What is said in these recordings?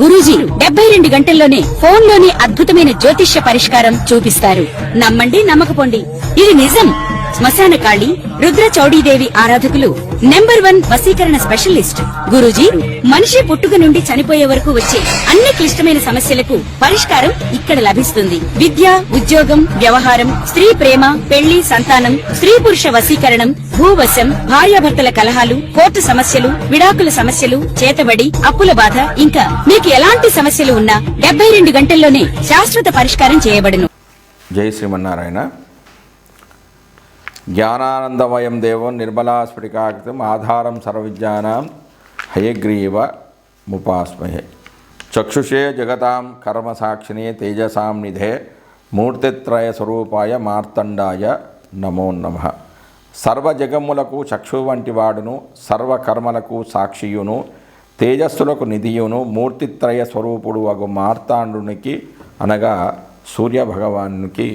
గురూజీ 72 గంటల్లోనే ఫోన్ లోని అద్భుతమైన జ్యోతిష్య పరిష్కారం చూపిస్తారు. నమ్మండి, నమ్మకపోండి, ఇది నిజం. శ్మశాన కాళి రుద్ర చౌడీదేవి ఆరాధకులు నంబర్ 1 వశీకరణ స్పెషలిస్ట్. గురూజీ మనిషి పుట్టుక నుండి చనిపోయే వరకు వచ్చే అన్ని క్లిష్టమైన సమస్యలకు పరిష్కారం ఇక్కడ లభిస్తుంది. విద్య, ఉద్యోగం, వ్యవహారం, స్త్రీ ప్రేమ, పెళ్లి, సంతానం, స్త్రీ పురుష వశీకరణం, భూవశం, భార్యాభర్తల కలహాలు, కోర్టు సమస్యలు, విడాకుల సమస్యలు, చేతబడి, అప్పుల బాధ, ఇంకా మీకు ఎలాంటి సమస్యలు ఉన్నా 72 గంటల్లోనే శాశ్వత పరిష్కారం చేయబడును. జై శ్రీమన్నారాయణ. జ్ఞానానందమయం దేవం నిర్మలాస్ఫటికాకృతిం ఆధారం సర్వవిద్యానాం హయగ్రీవ ముపాస్మహే. చక్షుషే జగతాం కర్మసాక్షిణే తేజసాం నిధే మూర్తిత్రయ స్వరూపాయ మార్తండాయ నమో నమః. సర్వజగములకు చక్షు వంటి వాడును, సర్వకర్మలకు సాక్షియును, తేజస్సులకు నిధియును, మూర్తిత్రయ స్వరూపుడు అగు మార్తాండునికి అనగా సూర్యభగవానునికి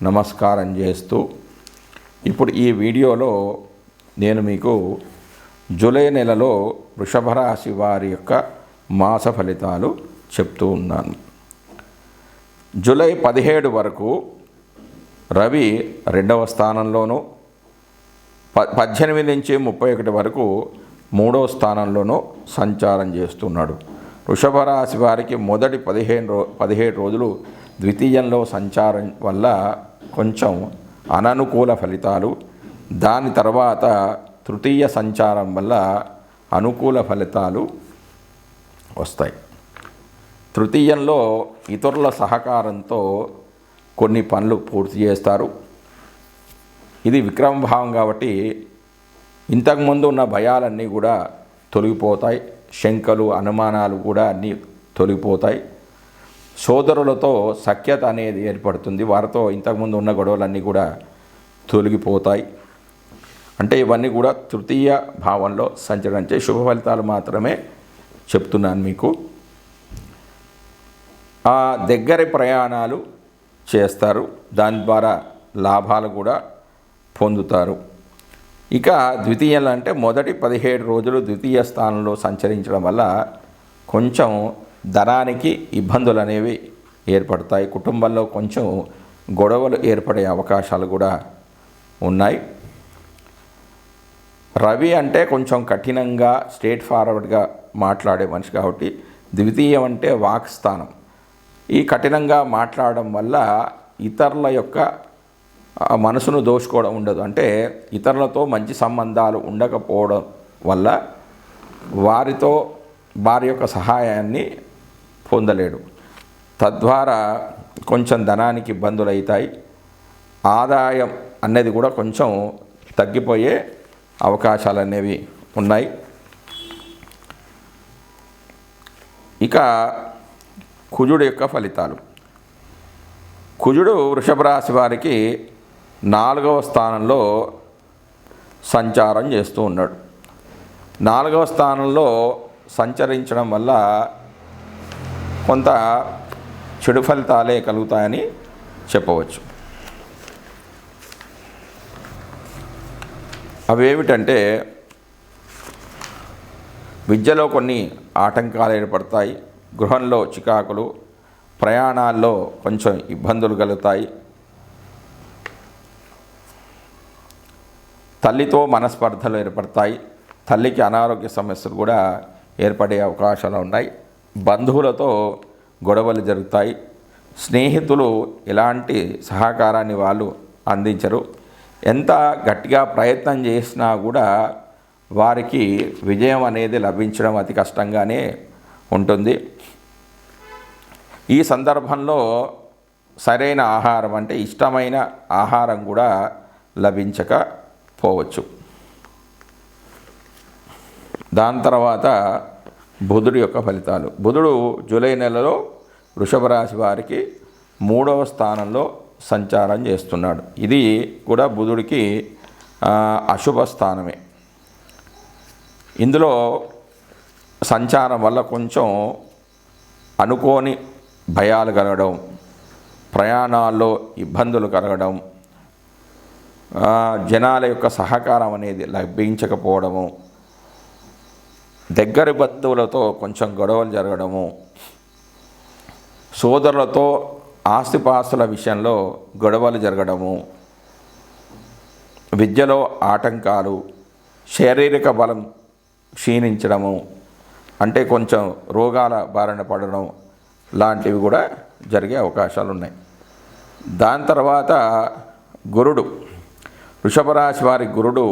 నమస్కారం చేస్తూ ఇప్పుడు ఈ వీడియోలో నేను మీకు జూలై నెలలో వృషభ రాశి వారి యొక్క మాస ఫలితాలు చెప్తూ ఉన్నాను. జూలై 17 వరకు రవి 2వ స్థానంలోనూ, 18 నుంచి 31 వరకు 3వ స్థానంలోనూ సంచారం చేస్తున్నాడు. వృషభ రాశి వారికి మొదటి 17 రోజులు ద్వితీయంలో సంచారం వల్ల కొంచెం అననుకూల ఫలితాలు, దాని తర్వాత తృతీయ సంచారం వల్ల అనుకూల ఫలితాలు వస్తాయి. తృతీయంలో ఇతరుల సహకారంతో కొన్ని పనులు పూర్తి చేస్తారు. ఇది విక్రమ భావం కాబట్టి ఇంతకుముందు ఉన్న భయాలన్నీ కూడా తొలగిపోతాయి. శంకలు, అనుమానాలు కూడా అన్నీ తొలగిపోతాయి. సోదరులతో సఖ్యత అనేది ఏర్పడుతుంది. వారితో ఇంతకుముందు ఉన్న గొడవలన్నీ కూడా తొలగిపోతాయి. అంటే ఇవన్నీ కూడా తృతీయ భావంలో సంచరించే శుభ ఫలితాలు మాత్రమే చెప్తున్నాను మీకు. ఆ దగ్గరి ప్రయాణాలు చేస్తారు, దాని ద్వారా లాభాలు కూడా పొందుతారు. ఇక ద్వితీయంలో అంటే మొదటి 17 రోజులు ద్వితీయ స్థానంలో సంచరించడం వల్ల కొంచెం ధనానికి ఇబ్బందులు అనేవి ఏర్పడతాయి. కుటుంబంలో కొంచెం గొడవలు ఏర్పడే అవకాశాలు కూడా ఉన్నాయి. రవి అంటే కొంచెం కఠినంగా స్ట్రేట్ ఫార్వర్డ్గా మాట్లాడే మనిషి కాబట్టి ద్వితీయం అంటే వాక్ స్థానం. ఈ కఠినంగా మాట్లాడడం వల్ల ఇతరుల యొక్క మనసును దోచుకోవడం ఉండదు. అంటే ఇతరులతో మంచి సంబంధాలు ఉండకపోవడం వల్ల వారి యొక్క సహాయాన్ని పొందలేడు. తద్వారా కొంచెం ధనానికి ఇబ్బందులు అవుతాయి. ఆదాయం అనేది కూడా కొంచెం తగ్గిపోయే అవకాశాలు అనేవి ఉన్నాయి. ఇక కుజుడు యొక్క ఫలితాలు. కుజుడు వృషభ రాశి వారికి 4వ స్థానంలో సంచారం చేస్తూ ఉన్నాడు. 4వ స్థానంలో సంచరించడం వల్ల కొంత చెడు ఫలితాలే కలుగుతాయని చెప్పవచ్చు. అవేమిటంటే విద్యలో కొన్ని ఆటంకాలు ఏర్పడతాయి, గృహంలో చికాకులు, ప్రయాణాల్లో కొంచెం ఇబ్బందులు కలుగుతాయి, తల్లితో మనస్పర్ధలు ఏర్పడతాయి, తల్లికి అనారోగ్య సమస్యలు కూడా ఏర్పడే అవకాశాలు ఉన్నాయి, బంధువులతో గొడవలు జరుగుతాయి, స్నేహితులు ఎలాంటి సహకారాన్ని వాళ్ళు అందించరు, ఎంత గట్టిగా ప్రయత్నం చేసినా కూడా వారికి విజయం అనేది లభించడం అతి కష్టంగానే ఉంటుంది. ఈ సందర్భంలో సరైన ఆహారం అంటే ఇష్టమైన ఆహారం కూడా లభించకపోవచ్చు. దాని తర్వాత బుధుడి యొక్క ఫలితాలు. బుధుడు జూలై నెలలో వృషభ రాశి వారికి 3వ స్థానంలో సంచారం చేస్తున్నాడు. ఇది కూడా బుధుడికి అశుభ స్థానమే. ఇందులో సంచారం వల్ల కొంచెం అనుకోని భయాలు కలగడం, ప్రయాణాల్లో ఇబ్బందులు కలగడం, జనాల యొక్క సహకారం అనేది లభించకపోవడము, దగ్గరి బంధువులతో కొంచెం గొడవలు జరగడము, సోదరులతో ఆస్తిపాస్తుల విషయంలో గొడవలు జరగడము, విద్యలో ఆటంకాలు, శారీరక బలం క్షీణించడము, అంటే కొంచెం రోగాల బారిన పడడం లాంటివి కూడా జరిగే అవకాశాలు ఉన్నాయి. దాని తర్వాత గురుడు, వృషభ రాశి వారి గురుడు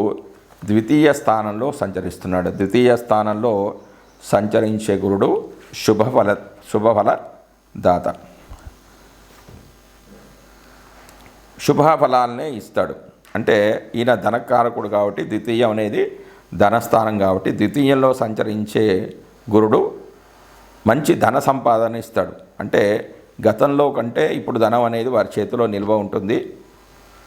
ద్వితీయ స్థానంలో సంచరిస్తున్నాడు. ద్వితీయ స్థానంలో సంచరించే గురుడు శుభఫలదాత, శుభఫలాలనే ఇస్తాడు. అంటే ఈయన ధనకారకుడు కాబట్టి, ద్వితీయం అనేది ధనస్థానం కాబట్టి ద్వితీయంలో సంచరించే గురుడు మంచి ధన సంపాదన ఇస్తాడు. అంటే గతంలో కంటే ఇప్పుడు ధనం అనేది వారి చేతిలో నిల్వ ఉంటుంది.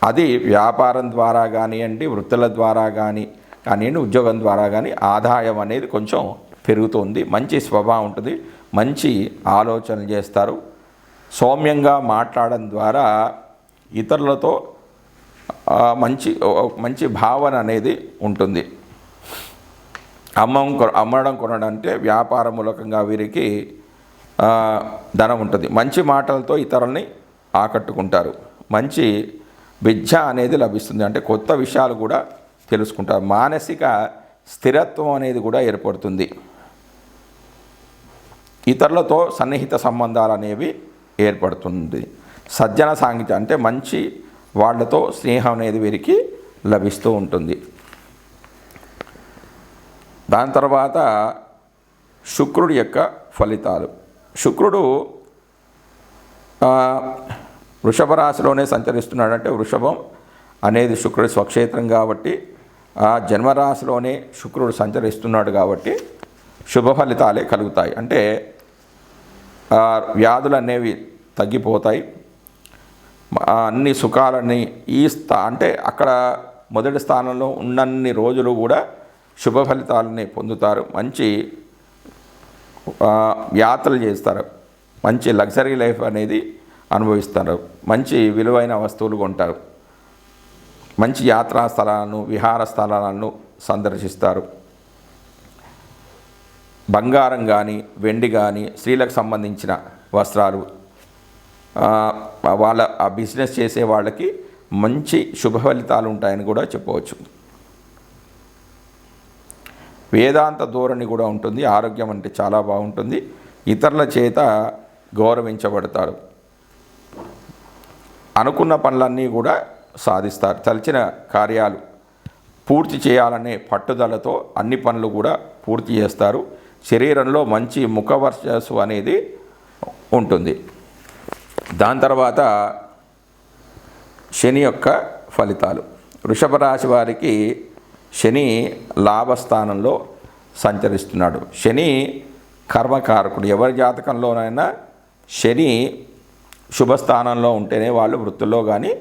అది వ్యాపారం ద్వారా కానివ్వండి, వృత్తుల ద్వారా కానివ్వండి, ఉద్యోగం ద్వారా కానీ ఆదాయం అనేది కొంచెం పెరుగుతుంది. మంచి స్వభావం ఉంటుంది, మంచి ఆలోచనలు చేస్తారు. సౌమ్యంగా మాట్లాడడం ద్వారా ఇతరులతో మంచి భావన అనేది ఉంటుంది. అమ్మడం కొనడం అంటే వ్యాపార మూలకంగా వీరికి ధనం ఉంటుంది. మంచి మాటలతో ఇతరుల్ని ఆకట్టుకుంటారు. మంచి విద్య అనేది లభిస్తుంది, అంటే కొత్త విషయాలు కూడా తెలుసుకుంటారు. మానసిక స్థిరత్వం అనేది కూడా ఏర్పడుతుంది. ఇతరులతో సన్నిహిత సంబంధాలు అనేవి ఏర్పడుతుంది. సజ్జన సాంగత్యం అంటే మంచి వాళ్ళతో స్నేహం అనేది వీరికి లభిస్తూ ఉంటుంది. దాని తర్వాత శుక్రుడి యొక్క ఫలితాలు. శుక్రుడు వృషభ రాశిలోనే సంచరిస్తున్నాడంటే వృషభం అనేది శుక్రుడి స్వక్షేత్రం కాబట్టి ఆ జన్మరాశిలోనే శుక్రుడు సంచరిస్తున్నాడు కాబట్టి శుభ ఫలితాలే కలుగుతాయి. అంటే వ్యాధులు అనేవి తగ్గిపోతాయి. అన్ని సుఖాలన్నీ అంటే అక్కడ మొదటి స్థానంలో ఉన్నన్ని రోజులు కూడా శుభ ఫలితాలని పొందుతారు. మంచి యాత్రలు చేస్తారు, మంచి లగ్జరీ లైఫ్ అనేది అనుభవిస్తారు, మంచి విలువైన వస్తువులు కొంటారు, మంచి యాత్రా స్థలాలను, విహార స్థలాలను సందర్శిస్తారు. బంగారం కానీ, వెండి కానీ, స్త్రీలకు సంబంధించిన వస్త్రాలు, వాళ్ళ ఆ బిజినెస్ చేసే వాళ్ళకి మంచి శుభ ఫలితాలు ఉంటాయని కూడా చెప్పవచ్చు. వేదాంత ధోరణి కూడా ఉంటుంది. ఆరోగ్యం అంటే చాలా బాగుంటుంది. ఇతరుల చేత గౌరవించబడతారు. అనుకున్న పనులన్నీ కూడా సాధిస్తారు. తలచిన కార్యాలు పూర్తి చేయాలనే పట్టుదలతో అన్ని పనులు కూడా పూర్తి చేస్తారు. శరీరంలో మంచి ముఖ వర్చస్సు అనేది ఉంటుంది. దాని తర్వాత శని యొక్క ఫలితాలు. వృషభ రాశి వారికి శని లాభస్థానంలో సంచరిస్తున్నాడు. శని కర్మకారకుడు. ఎవరి జాతకంలోనైనా శని శుభస్థానంలో ఉంటేనే వాళ్ళు వృత్తుల్లో కానీ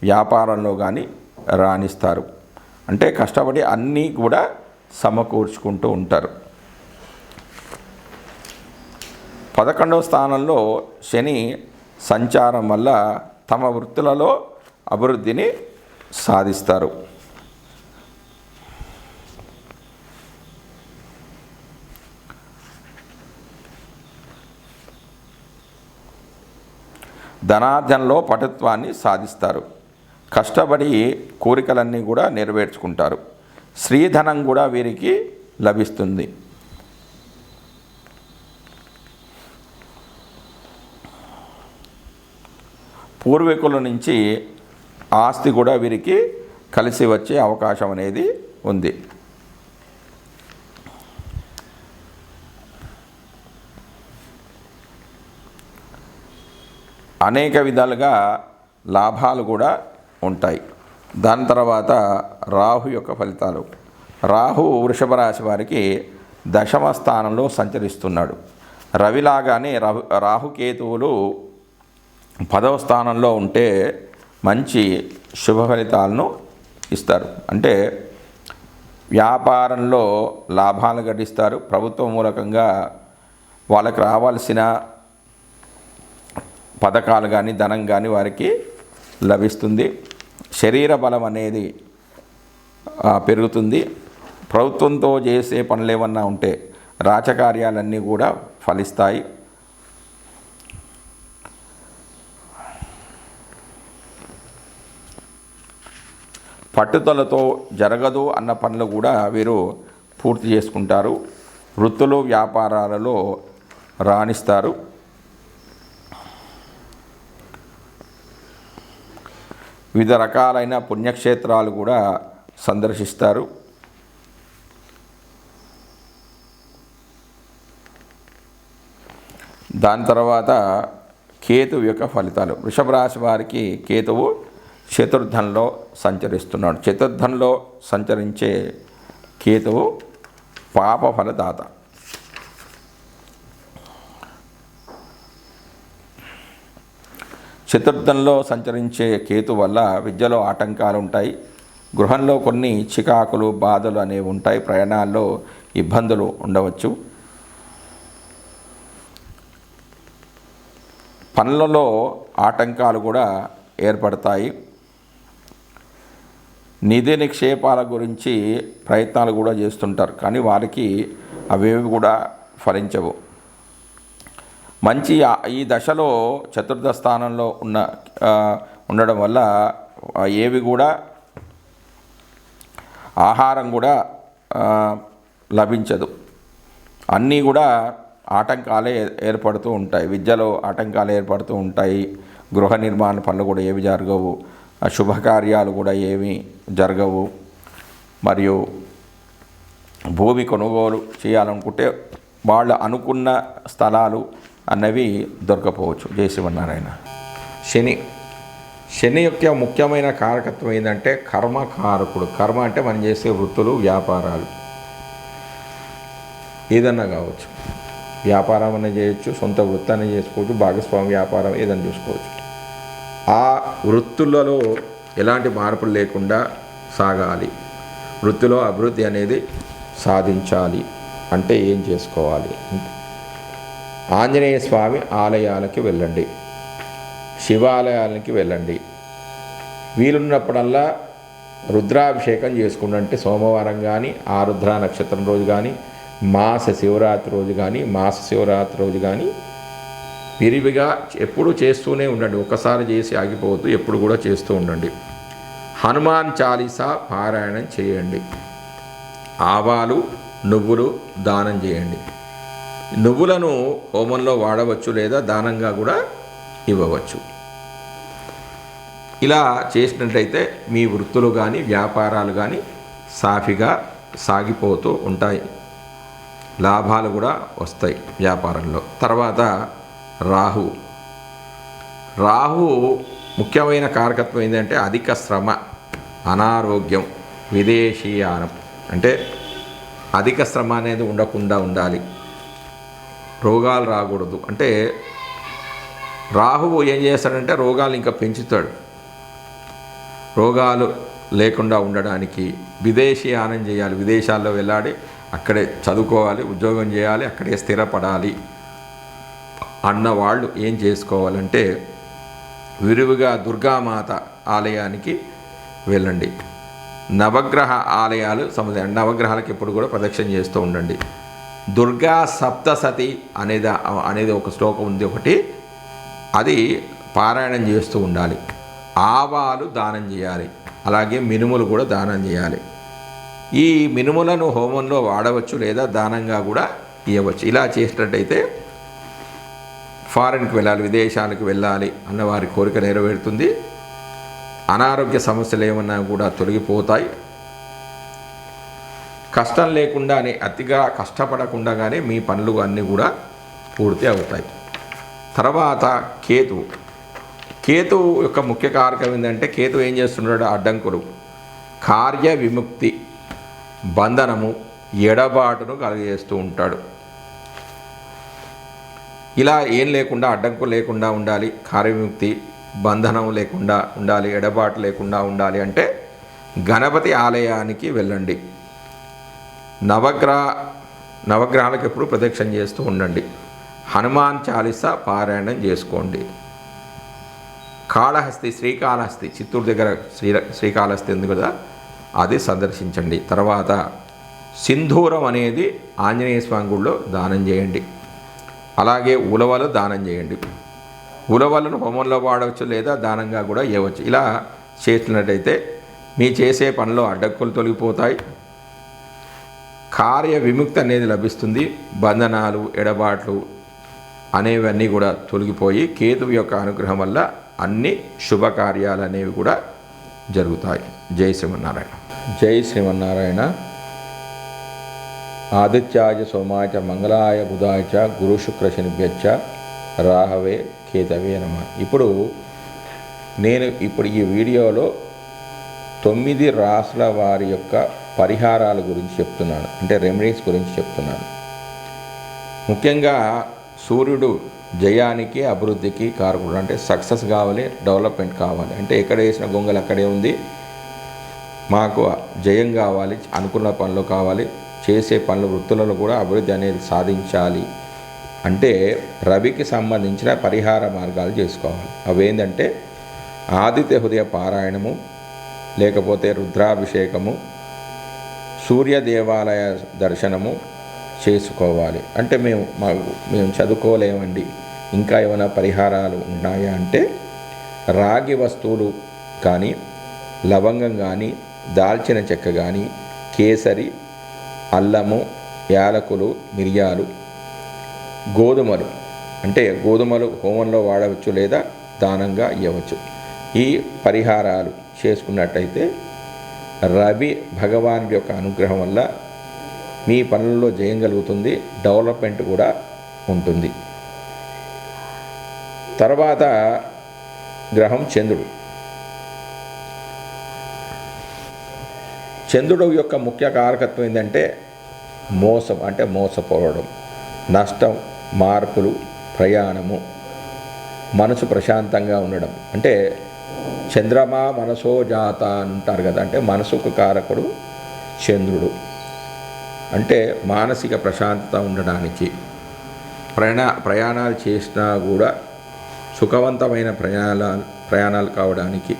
వ్యాపారంలో కానీ రాణిస్తారు. అంటే కష్టపడి అన్నీ కూడా సమకూర్చుకుంటూ ఉంటారు. 11వ స్థానంలో శని సంచారం వల్ల తమ వృత్తులలో అభివృద్ధిని సాధిస్తారు. ధనార్జనలో పటుత్వాన్ని సాధిస్తారు. కష్టపడి కోరికలన్నీ కూడా నెరవేర్చుకుంటారు. స్త్రీధనం కూడా వీరికి లభిస్తుంది. పూర్వీకుల నుంచి ఆస్తి కూడా వీరికి కలిసి వచ్చే అవకాశం అనేది ఉంది. అనేక విధాలుగా లాభాలు కూడా ఉంటాయి. దాని తర్వాత రాహు యొక్క ఫలితాలు. రాహు వృషభ రాశి వారికి 10వ స్థానంలో సంచరిస్తున్నాడు. రవిలాగానే రాహుకేతువులు 10వ స్థానంలో ఉంటే మంచి శుభ ఫలితాలను ఇస్తారు. అంటే వ్యాపారంలో లాభాలు గడిస్తారు. ప్రభుత్వ మూలకంగా వాళ్ళకి రావాల్సిన పథకాలు కానీ ధనం కానీ వారికి లభిస్తుంది. శరీర బలం అనేది పెరుగుతుంది. ప్రభుత్వంతో చేసే పనులు ఏమన్నా ఉంటే రాజకార్యాలన్నీ కూడా ఫలిస్తాయి. పట్టుదలతో జరగదు అన్న పనులు కూడా వీరు పూర్తి చేసుకుంటారు. వృత్తులు వ్యాపారాలలో రాణిస్తారు. వివిధ రకాలైన పుణ్యక్షేత్రాలు కూడా సందర్శిస్తారు. దాని తర్వాత కేతువు యొక్క ఫలితాలు. వృషభ రాశి వారికి కేతువు చతుర్థంలో సంచరిస్తున్నాడు. చతుర్థంలో సంచరించే కేతువు పాప ఫలదాత. చతుర్థంలో సంచరించే కేతు వల్ల విద్యలో ఆటంకాలు ఉంటాయి. గృహంలో కొన్ని చికాకులు బాధలు అనేవి ఉంటాయి. ప్రయాణాల్లో ఇబ్బందులు ఉండవచ్చు. పనులలో ఆటంకాలు కూడా ఏర్పడతాయి. నిధి నిక్షేపాల గురించి ప్రయత్నాలు కూడా చేస్తుంటారు, కానీ వారికి అవేవి కూడా ఫలించవు. మంచి ఈ దశలో చతుర్థ స్థానంలో ఉండడం వల్ల ఏవి కూడా ఆహారం కూడా లభించదు. అన్నీ కూడా ఆటంకాలే ఏర్పడుతూ ఉంటాయి. విద్యలో ఆటంకాలు ఏర్పడుతూ ఉంటాయి. గృహ నిర్మాణ పనులు కూడా ఏవి జరగవు. శుభకార్యాలు కూడా ఏమీ జరగవు. మరియు భూమి కొనుగోలు చేయాలనుకుంటే వాళ్ళు అనుకున్న స్థలాలు అన్నవి దొరకపోవచ్చు. జై శ్రీమన్నారాయణ. శని యొక్క ముఖ్యమైన కారకత్వం ఏంటంటే కర్మకారకుడు. కర్మ అంటే మనం చేసే వృత్తులు వ్యాపారాలు ఏదన్నా కావచ్చు. వ్యాపారం అనే చేయొచ్చు, సొంత వృత్తాన్ని చేసుకోవచ్చు, భాగస్వామి వ్యాపారం ఏదైనా చూసుకోవచ్చు. ఆ వృత్తులలో ఎలాంటి మార్పులు లేకుండా సాగాలి. వృత్తిలో అభివృద్ధి అనేది సాధించాలి అంటే ఏం చేసుకోవాలి? ఆంజనేయ స్వామి ఆలయాలకి వెళ్ళండి, శివాలయాలకి వెళ్ళండి. వీలున్నప్పుడల్లా రుద్రాభిషేకం చేసుకుంటే సోమవారం కానీ, ఆరుద్ర నక్షత్రం రోజు కానీ, మాస శివరాత్రి రోజు కానీ విరివిగా ఎప్పుడు చేస్తూనే ఉండండి. ఒకసారి చేసి ఆగిపోవద్దు, ఎప్పుడు కూడా చేస్తూ ఉండండి. హనుమాన్ చాలీసా పారాయణం చేయండి. ఆవాలు, నువ్వులు దానం చేయండి. నువ్వులను హోమంలో వాడవచ్చు లేదా దానంగా కూడా ఇవ్వవచ్చు. ఇలా చేసినట్లయితే మీ వృత్తులు కానీ వ్యాపారాలు కానీ సాఫీగా సాగిపోతూ ఉంటాయి. లాభాలు కూడా వస్తాయి వ్యాపారంలో. తర్వాత రాహు ముఖ్యమైన కారకత్వం ఏంటంటే అధిక శ్రమ, అనారోగ్యం, విదేశీయానం. అంటే అధిక శ్రమ అనేది ఉండకుండా ఉండాలి. రోగాలు రాకూడదు. అంటే రాహువు ఏం చేస్తాడంటే రోగాలు ఇంకా పెంచుతాడు. రోగాలు లేకుండా ఉండడానికి విదేశీయానం చేయాలి. విదేశాల్లో వెళ్ళాలి, అక్కడే చదువుకోవాలి, ఉద్యోగం చేయాలి, అక్కడే స్థిరపడాలి అన్నవాళ్ళు ఏం చేసుకోవాలంటే విరివిగా దుర్గామాత ఆలయానికి వెళ్ళండి. నవగ్రహ ఆలయాలు నవగ్రహాలకు ఎప్పుడు కూడా ప్రదక్షిణ చేస్తూ ఉండండి. దుర్గా సప్తసతి అనేది ఒక శ్లోకం ఉంది ఒకటి, అది పారాయణం చేస్తూ ఉండాలి. ఆవాలు దానం చేయాలి, అలాగే మినుములు కూడా దానం చేయాలి. ఈ మినుములను హోమంలో వాడవచ్చు లేదా దానంగా కూడా ఇవ్వచ్చు. ఇలా చేసినట్టయితే ఫారెన్కి వెళ్ళాలి, విదేశాలకు వెళ్ళాలి అన్న వారి కోరిక నెరవేరుతుంది. అనారోగ్య సమస్యలు ఏమన్నా కూడా తొలగిపోతాయి. కష్టం లేకుండానే, అతిగా కష్టపడకుండానే మీ పనులు అన్నీ కూడా పూర్తి అవుతాయి. తర్వాత కేతు యొక్క ముఖ్య కారకం ఏంటంటే కేతు ఏం చేస్తున్నాడు? అడ్డంకులు, కార్య విముక్తి, బంధనము, ఎడబాటును కలుగజేస్తూ ఉంటాడు. ఇలా ఏం లేకుండా, అడ్డంకులు లేకుండా ఉండాలి, కార్యవిముక్తి, బంధనం లేకుండా ఉండాలి, ఎడబాటు లేకుండా ఉండాలి అంటే గణపతి ఆలయానికి వెళ్ళండి. నవగ్రహాలకు ఎప్పుడు ప్రదక్షిణ చేస్తూ ఉండండి. హనుమాన్ చాలీసా పారాయణం చేసుకోండి. శ్రీకాళహస్తి చిత్తూరు దగ్గర శ్రీకాళహస్తి ఉంది కదా, అది సందర్శించండి. తర్వాత సింధూరం అనేది ఆంజనేయ స్వామి గుడిలో దానం చేయండి. అలాగే ఉలవలు దానం చేయండి. ఉలవలను హోమంలో వాడవచ్చు లేదా దానంగా కూడా ఇవ్వచ్చు. ఇలా చేసినట్టయితే మీ చేసే పనిలో అడ్డంకులు తొలగిపోతాయి, కార్య విముక్తి అనేది లభిస్తుంది, బంధనాలు ఎడబాట్లు అనేవన్నీ కూడా తొలగిపోయి కేతువు యొక్క అనుగ్రహం వల్ల అన్ని శుభకార్యాలు అనేవి కూడా జరుగుతాయి. జై శ్రీమన్నారాయణ. జై శ్రీమన్నారాయణ. ఆదిత్యాయ సోమాయ మంగళాయ బుధాయ చ గురు శుక్ర శనిభ్యచ్చ రాహవే కేతవే నమః. ఇప్పుడు ఈ వీడియోలో 9 రాసుల వారి యొక్క పరిహారాల గురించి చెప్తున్నాను, అంటే రెమెడీస్ గురించి చెప్తున్నాను. ముఖ్యంగా సూర్యుడు జయానికి అభివృద్ధికి కారకుడు, అంటే సక్సెస్ కావాలి, డెవలప్మెంట్ కావాలి. అంటే ఎక్కడ వేసిన గొంగలు అక్కడే ఉంది, మాకు జయం కావాలి, అనుకున్న పనులు కావాలి, చేసే పనులు వృత్తులలో కూడా అభివృద్ధి అనేది సాధించాలి అంటే రవికి సంబంధించిన పరిహార మార్గాలు చేసుకోవాలి. అవేంటంటే ఆదిత్య హృదయ పారాయణము, లేకపోతే రుద్రాభిషేకము, సూర్య దేవాలయ దర్శనము చేసుకోవాలి. అంటే మేము చదువుకోలేమండి, ఇంకా ఏమైనా పరిహారాలు ఉన్నాయా అంటే రాగి వస్తువులు కానీ, లవంగం కానీ, దాల్చిన చెక్క కానీ, కేసరి, అల్లము, యాలకులు, మిరియాలు, గోధుమలు, అంటే గోధుమలు హోమంలో వాడవచ్చు లేదా దానంగా ఇవ్వవచ్చు. ఈ పరిహారాలు చేసుకున్నట్టయితే రవి భగవాన్ యొక్క అనుగ్రహం వల్ల మీ పనుల్లో జయం కలుగుతుంది, డెవలప్మెంట్ కూడా ఉంటుంది. తర్వాత గ్రహం చంద్రుడు. చంద్రుడు యొక్క ముఖ్య కారకత్వం ఏంటంటే మోసం, అంటే మోసపోవడం, నష్టం, మార్పులు, ప్రయాణము, మనసు ప్రశాంతంగా ఉండడం. అంటే చంద్రమా మనసో జాత అంటారు కదా, అంటే మనసుకు కారకుడు చంద్రుడు. అంటే మానసిక ప్రశాంతత ఉండడానికి, ప్రయాణాలు చేసినా కూడా సుఖవంతమైన ప్రయాణాలు కావడానికి,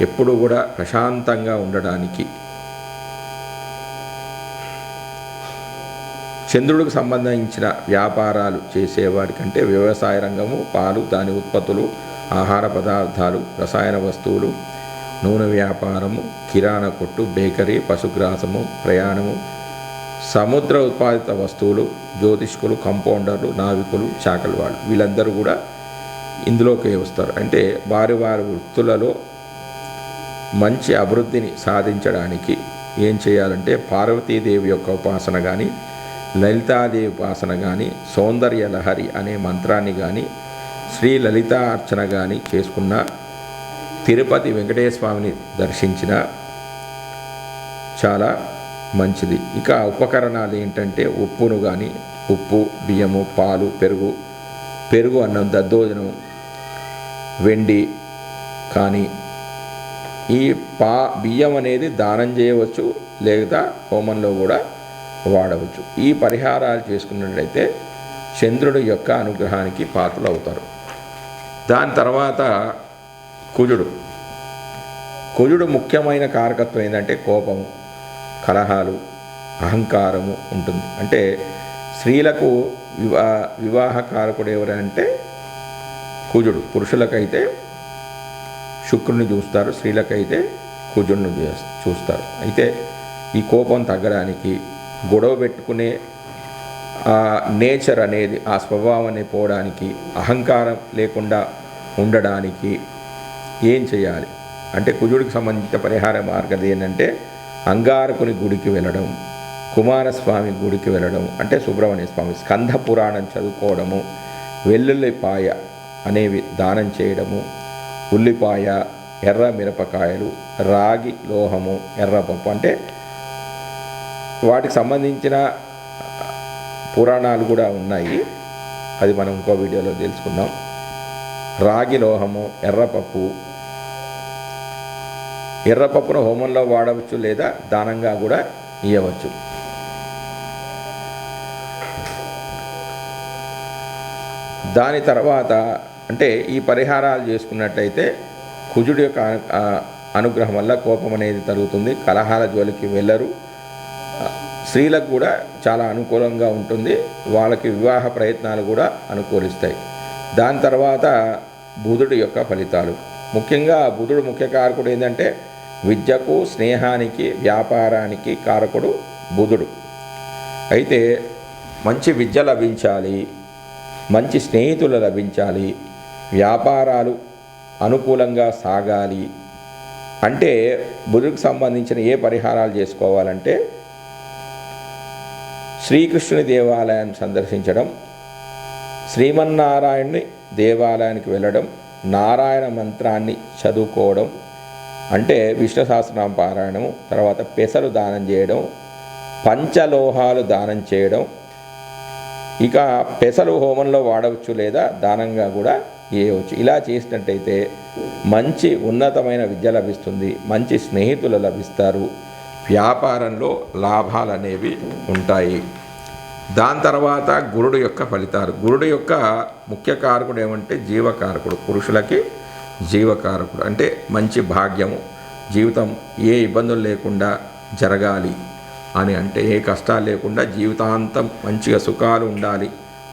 ఎప్పుడు కూడా ప్రశాంతంగా ఉండడానికి చంద్రుడికి సంబంధించిన వ్యాపారాలు చేసేవాడికంటే వ్యవసాయ రంగము, పాలు, దాని ఉత్పత్తులు, ఆహార పదార్థాలు, రసాయన వస్తువులు, నూనె వ్యాపారము, కిరాణా కొట్టు, బేకరీ, పశుగ్రాసము, ప్రయాణము, సముద్ర ఉత్పాదిత వస్తువులు, జ్యోతిష్కులు, కంపౌండర్లు, నావికులు, చాకలి వాళ్ళు, వీళ్ళందరూ కూడా ఇందులోకి వస్తారు. అంటే వారి వృత్తులలో మంచి అభివృద్ధిని సాధించడానికి ఏం చేయాలంటే పార్వతీదేవి యొక్క ఉపాసన కానీ, లలితాదేవి ఉపాసన కానీ, సౌందర్య లహరి అనే మంత్రాన్ని కానీ, శ్రీ లలితా అర్చన కానీ చేసుకున్న, తిరుపతి వెంకటేశ్వర స్వామిని దర్శించిన చాలా మంచిది. ఇక ఉపకరణాలు ఏంటంటే ఉప్పును కానీ, ఉప్పు, బియ్యము, పాలు, పెరుగు అన్నం, దద్దోజనం, వెండి కానీ, ఈ బియ్యం అనేది దానం చేయవచ్చు లేదా హోమంలో కూడా వాడవచ్చు. ఈ పరిహారాలు చేసుకున్నట్లయితే చంద్రుడి యొక్క అనుగ్రహానికి పాత్రలు అవుతారు. దాని తర్వాత కుజుడు ముఖ్యమైన కారకత్వం ఏంటంటే కోపము, కలహాలు, అహంకారము ఉంటుంది. అంటే స్త్రీలకు వివాహ కారకుడు ఎవరంటే కుజుడు. పురుషులకైతే శుక్రుని చూస్తారు, స్త్రీలకైతే కుజుడిని చూస్తారు. అయితే ఈ కోపం తగ్గడానికి, గొడవ పెట్టుకునే నేచర్ అనేది, ఆ స్వభావాన్ని పోవడానికి, అహంకారం లేకుండా ఉండడానికి ఏం చేయాలి అంటే కుజుడికి సంబంధించిన పరిహార మార్గం ఏంటంటే అంగారకుని గుడికి వెళ్ళడం, కుమారస్వామి గుడికి వెళ్ళడం, అంటే సుబ్రహ్మణ్య స్వామి, స్కంద పురాణం చదువుకోవడము, వెల్లుల్లిపాయ అనేవి దానం చేయడము, ఉల్లిపాయ, ఎర్ర మిరపకాయలు, రాగి లోహము, ఎర్రపప్పు, అంటే వాటికి సంబంధించిన పురాణాలు కూడా ఉన్నాయి, అది మనం ఇంకో వీడియోలో తెలుసుకుందాం. రాగి లోహము, ఎర్రపప్పును హోమంలో వాడవచ్చు లేదా దానంగా కూడా ఇవ్వవచ్చు. దాని తర్వాత అంటే ఈ పరిహారాలు చేసుకున్నట్టయితే కుజుడి యొక్క అనుగ్రహం వల్ల కోపం అనేది తరుగుతుంది, కలహాల జోలికి వెళ్ళరు, స్త్రీలకు కూడా చాలా అనుకూలంగా ఉంటుంది, వాళ్ళకి వివాహ ప్రయత్నాలు కూడా అనుకూలిస్తాయి. దాని తర్వాత బుధుడి యొక్క ఫలితాలు. ముఖ్యంగా బుధుడు ముఖ్య కారకుడు ఏంటంటే విద్యకు, స్నేహానికి, వ్యాపారానికి కారకుడు బుధుడు. అయితే మంచి విద్య లభించాలి, మంచి స్నేహితులు లభించాలి, వ్యాపారాలు అనుకూలంగా సాగాలి అంటే బుధుడికి సంబంధించిన ఏ పరిహారాలు చేసుకోవాలంటే శ్రీకృష్ణుని దేవాలయాన్ని సందర్శించడం, శ్రీమన్నారాయణుని దేవాలయానికి వెళ్ళడం, నారాయణ మంత్రాన్ని చదువుకోవడం అంటే విష్ణు సహస్రనామ పారాయణము, తర్వాత పెసలు దానం చేయడం, పంచలోహాలు దానం చేయడం. ఇక పెసలు హోమంలో వాడవచ్చు లేదా దానంగా కూడా చేయవచ్చు. ఇలా చేసినట్టయితే మంచి ఉన్నతమైన విద్య లభిస్తుంది, మంచి స్నేహితులు లభిస్తారు, వ్యాపారంలో లాభాలు అనేవి ఉంటాయి. దాని తర్వాత గురుడు యొక్క ఫలితాలు. గురుడు యొక్క ముఖ్య కారకుడు ఏమంటే జీవకారకుడు. పురుషులకి జీవకారకుడు అంటే మంచి భాగ్యము, జీవితం ఏ ఇబ్బందులు లేకుండా జరగాలి అని అంటే ఏ కష్టాలు లేకుండా జీవితాంతం మంచిగా సుఖాలు ఉండాలి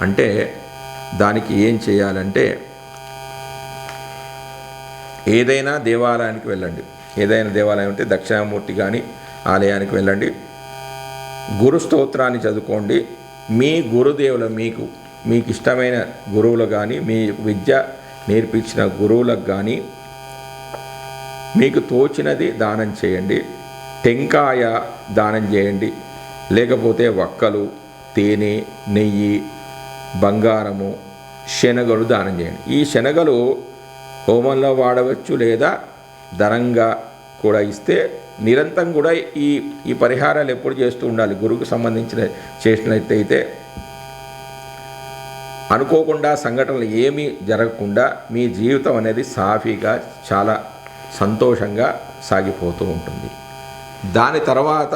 అంటే దానికి ఏం చేయాలంటే ఏదైనా దేవాలయానికి వెళ్ళండి. ఏదైనా దేవాలయం అంటే దక్షిణామూర్తి కానీ ఆలయానికి వెళ్ళండి, గురు స్తోత్రాన్ని చదువుకోండి. మీ గురుదేవులు మీకు ఇష్టమైన గురువులు కానీ మీ విద్య నేర్పించిన గురువులకు కానీ మీకు తోచినది దానం చేయండి. టెంకాయ దానం చేయండి, లేకపోతే వక్కలు, తేనె, నెయ్యి, బంగారము, శనగలు దానం చేయండి. ఈ శనగలు హోమంలో వాడవచ్చు లేదా ధనంగా కూడా ఇస్తే నిరంతరం కూడా ఈ పరిహారాలు ఎప్పుడు చేస్తూ ఉండాలి. గురువుకు సంబంధించిన చేసినట్టయితే అనుకోకుండా సంఘటనలు ఏమీ జరగకుండా మీ జీవితం అనేది సాఫీగా చాలా సంతోషంగా సాగిపోతూ ఉంటుంది. దాని తర్వాత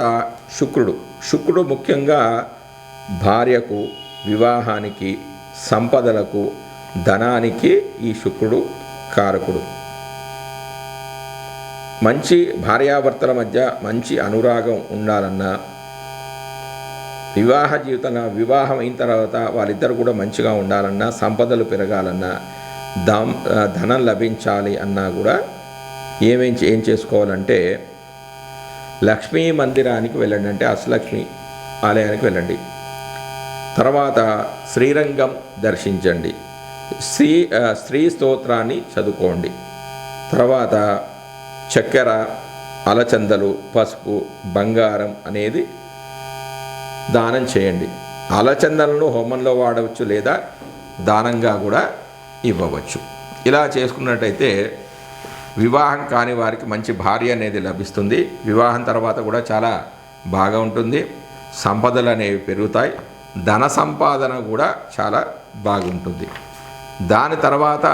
శుక్రుడు ముఖ్యంగా భార్యకు, వివాహానికి, సంపదలకు, ధనానికి ఈ శుక్రుడు కారకుడు. మంచి భార్యాభర్తల మధ్య మంచి అనురాగం ఉండాలన్నా, వివాహం అయిన తర్వాత వాళ్ళిద్దరు కూడా మంచిగా ఉండాలన్నా, సంపదలు పెరగాలన్నా, ధనం లభించాలి అన్నా కూడా ఏం చేసుకోవాలంటే లక్ష్మీ మందిరానికి వెళ్ళండి, అంటే అష్టలక్ష్మి ఆలయానికి వెళ్ళండి. తర్వాత శ్రీరంగం దర్శించండి, శ్రీ స్తోత్రాన్ని చదువుకోండి. తర్వాత చక్కెర, అలచందలు, పసుపు, బంగారం అనేది దానం చేయండి. అలచందలను హోమంలో వాడవచ్చు లేదా దానంగా కూడా ఇవ్వవచ్చు. ఇలా చేసుకున్నట్టయితే వివాహం కాని వారికి మంచి భార్య అనేది లభిస్తుంది. వివాహం తర్వాత కూడా చాలా బాగా ఉంటుంది, సంపదలు అనేవి పెరుగుతాయి, ధన సంపాదన కూడా చాలా బాగుంటుంది. దాని తర్వాత